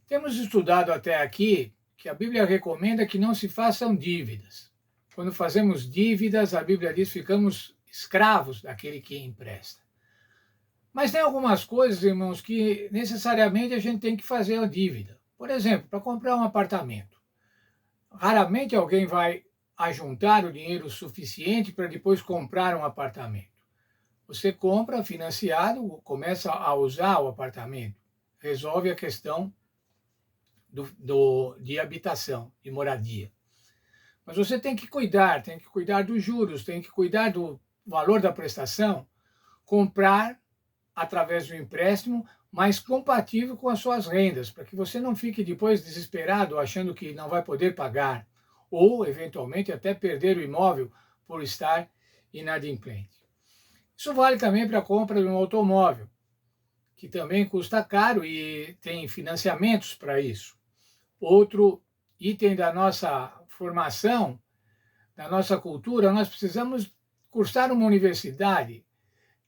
Temos estudado até aqui que a Bíblia recomenda que não se façam dívidas. Quando fazemos dívidas, a Bíblia diz que ficamos escravos daquele que empresta. Mas tem algumas coisas, irmãos, que necessariamente a gente tem que fazer a dívida. Por exemplo, para comprar um apartamento. Raramente alguém vai ajuntar o dinheiro suficiente para depois comprar um apartamento. Você compra financiado, começa a usar o apartamento, resolve a questão de habitação, de moradia. Mas você tem que cuidar dos juros, tem que cuidar do valor da prestação, comprar através do empréstimo, mas compatível com as suas rendas, para que você não fique depois desesperado, achando que não vai poder pagar, ou, eventualmente, até perder o imóvel por estar inadimplente. Isso vale também para a compra de um automóvel, que também custa caro e tem financiamentos para isso. Outro item da nossa formação, da nossa cultura, nós precisamos cursar uma universidade,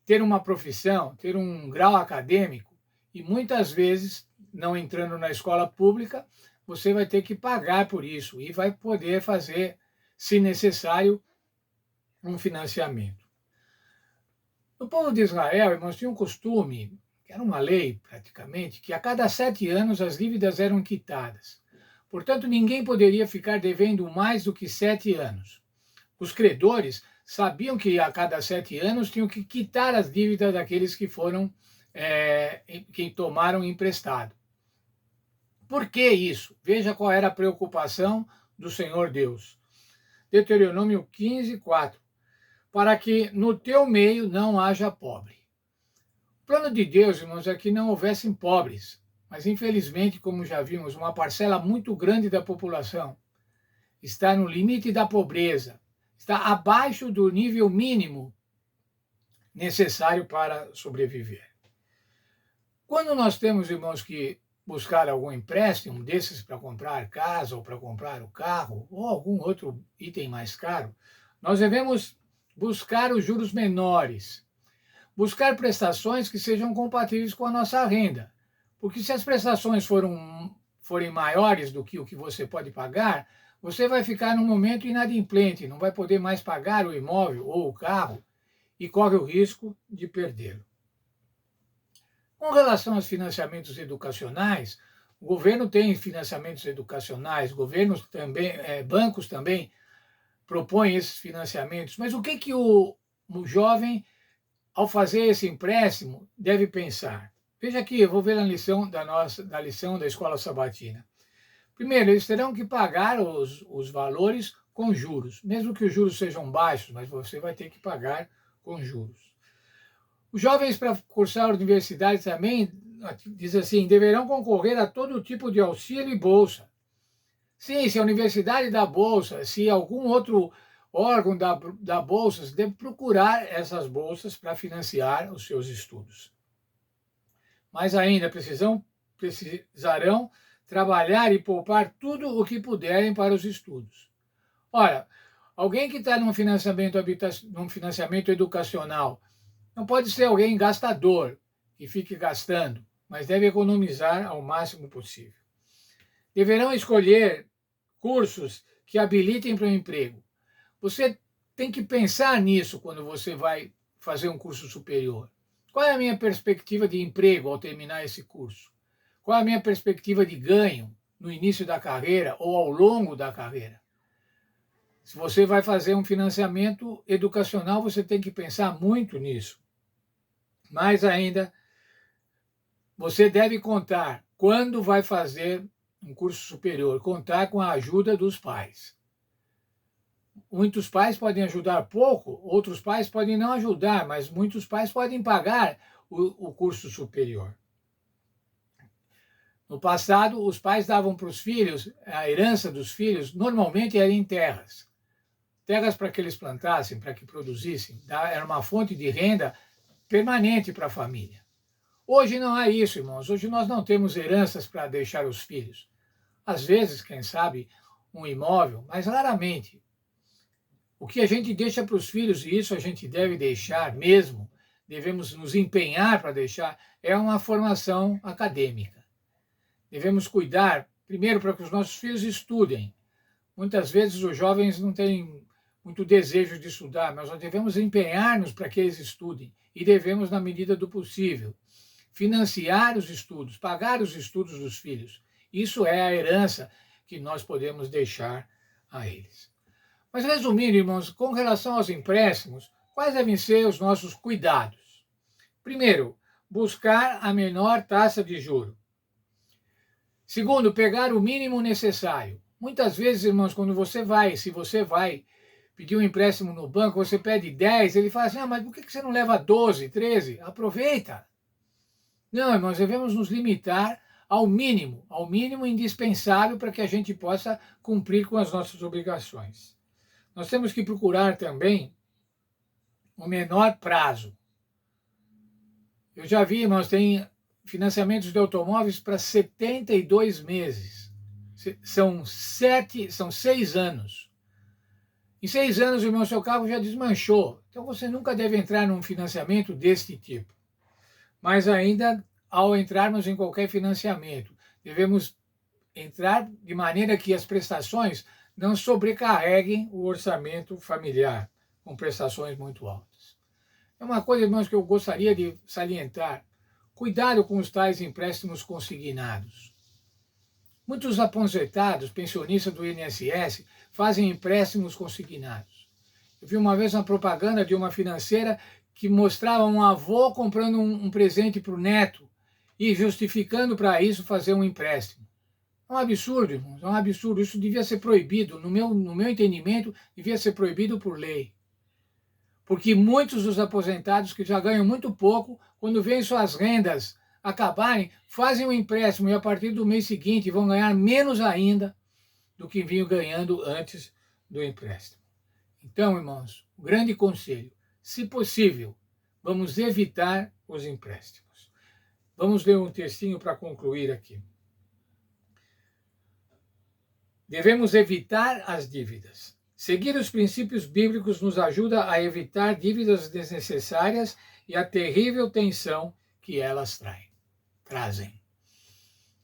ter uma profissão, ter um grau acadêmico, e muitas vezes, não entrando na escola pública, você vai ter que pagar por isso e vai poder fazer, se necessário, um financiamento. O povo de Israel, irmãos, tinha um costume, que era uma lei praticamente, que a cada 7 anos as dívidas eram quitadas. Portanto, ninguém poderia ficar devendo mais do que 7 anos. Os credores sabiam que a cada 7 anos tinham que quitar as dívidas daqueles que que tomaram emprestado. Por que isso? Veja qual era a preocupação do Senhor Deus. Deuteronômio 15, 4. Para que no teu meio não haja pobre. O plano de Deus, irmãos, é que não houvessem pobres, mas infelizmente, como já vimos, uma parcela muito grande da população está no limite da pobreza, está abaixo do nível mínimo necessário para sobreviver. Quando nós temos, irmãos, que buscar algum empréstimo desses para comprar casa ou para comprar o carro ou algum outro item mais caro, nós devemos buscar os juros menores, buscar prestações que sejam compatíveis com a nossa renda. Porque se as prestações forem maiores do que o que você pode pagar, você vai ficar num momento inadimplente, não vai poder mais pagar o imóvel ou o carro e corre o risco de perdê-lo. Com relação aos financiamentos educacionais, o governo tem financiamentos educacionais, governos também, bancos também propõem esses financiamentos, mas o que o jovem, ao fazer esse empréstimo, deve pensar? Veja aqui, eu vou ver a lição da lição da escola sabatina. Primeiro, eles terão que pagar os valores com juros, mesmo que os juros sejam baixos, mas você vai ter que pagar com juros. Os jovens, para cursar a universidade também, diz assim, deverão concorrer a todo tipo de auxílio e bolsa. Sim, se a universidade dá bolsa, se algum outro órgão dá bolsas, deve procurar essas bolsas para financiar os seus estudos. Mas ainda precisarão trabalhar e poupar tudo o que puderem para os estudos. Ora, alguém que está num financiamento educacional não pode ser alguém gastador, que fique gastando, mas deve economizar ao máximo possível. Deverão escolher cursos que habilitem para o emprego. Você tem que pensar nisso quando você vai fazer um curso superior. Qual é a minha perspectiva de emprego ao terminar esse curso? Qual é a minha perspectiva de ganho no início da carreira ou ao longo da carreira? Se você vai fazer um financiamento educacional, você tem que pensar muito nisso. Mais ainda, você deve contar, quando vai fazer um curso superior, contar com a ajuda dos pais. Muitos pais podem ajudar pouco, outros pais podem não ajudar, mas muitos pais podem pagar o curso superior. No passado, os pais davam para os filhos, a herança dos filhos, normalmente era em terras. Terras para que eles plantassem, para que produzissem. Era uma fonte de renda permanente para a família. Hoje não há isso, irmãos. Hoje nós não temos heranças para deixar aos filhos. Às vezes, quem sabe, um imóvel, mas raramente. O que a gente deixa para os filhos, e isso a gente deve deixar mesmo, devemos nos empenhar para deixar, é uma formação acadêmica. Devemos cuidar, primeiro, para que os nossos filhos estudem. Muitas vezes os jovens não têm muito desejo de estudar, mas nós devemos empenhar-nos para que eles estudem e devemos, na medida do possível, financiar os estudos, pagar os estudos dos filhos. Isso é a herança que nós podemos deixar a eles. Mas, resumindo, irmãos, com relação aos empréstimos, quais devem ser os nossos cuidados? Primeiro, buscar a menor taxa de juro. Segundo, pegar o mínimo necessário. Muitas vezes, irmãos, se você vai pedir um empréstimo no banco, você pede 10, ele fala assim, mas por que você não leva 12, 13? Aproveita. Não, irmãos, devemos nos limitar ao mínimo indispensável para que a gente possa cumprir com as nossas obrigações. Nós temos que procurar também o menor prazo. Eu já vi, irmãos, tem financiamentos de automóveis para 72 meses. São 6 anos. Em 6 anos, irmão, seu carro já desmanchou. Então, você nunca deve entrar num financiamento deste tipo. Mas ainda, ao entrarmos em qualquer financiamento, devemos entrar de maneira que as prestações não sobrecarreguem o orçamento familiar, com prestações muito altas. É uma coisa, irmãos, que eu gostaria de salientar. Cuidado com os tais empréstimos consignados. Muitos aposentados, pensionistas do INSS, fazem empréstimos consignados. Eu vi uma vez uma propaganda de uma financeira que mostrava um avô comprando um presente para o neto e justificando para isso fazer um empréstimo. É um absurdo, irmãos, é um absurdo. Isso devia ser proibido. No meu entendimento, devia ser proibido por lei. Porque muitos dos aposentados que já ganham muito pouco, quando veem suas rendas acabarem, fazem um empréstimo e a partir do mês seguinte vão ganhar menos ainda do que vinham ganhando antes do empréstimo. Então, irmãos, o grande conselho, se possível, vamos evitar os empréstimos. Vamos ler um textinho para concluir aqui. Devemos evitar as dívidas. Seguir os princípios bíblicos nos ajuda a evitar dívidas desnecessárias e a terrível tensão que elas trazem.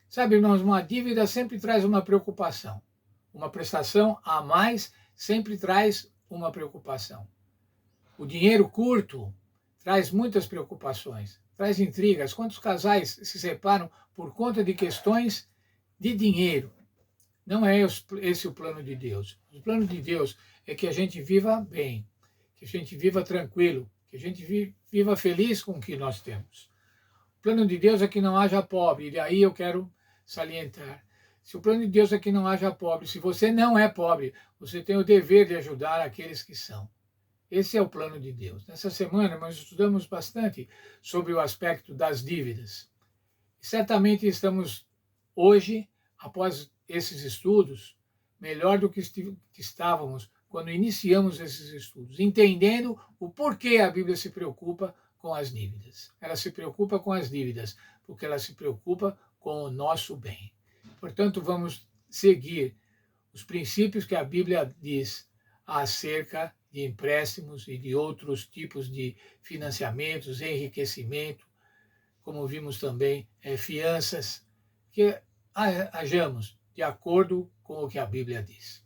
Sabe, irmãos, uma dívida sempre traz uma preocupação. Uma prestação a mais sempre traz uma preocupação. O dinheiro curto traz muitas preocupações, traz intrigas. Quantos casais se separam por conta de questões de dinheiro? Não é esse o plano de Deus. O plano de Deus é que a gente viva bem, que a gente viva tranquilo, que a gente viva feliz com o que nós temos. O plano de Deus é que não haja pobre, e aí eu quero salientar. Se o plano de Deus é que não haja pobre, se você não é pobre, você tem o dever de ajudar aqueles que são. Esse é o plano de Deus. Nessa semana nós estudamos bastante sobre o aspecto das dívidas. E certamente estamos hoje, após esses estudos, melhor do que estávamos quando iniciamos esses estudos, entendendo o porquê a Bíblia se preocupa com as dívidas. Ela se preocupa com as dívidas, porque ela se preocupa com o nosso bem. Portanto, vamos seguir os princípios que a Bíblia diz acerca de empréstimos e de outros tipos de financiamentos, enriquecimento, como vimos também, fianças, que hajamos de acordo com o que a Bíblia diz.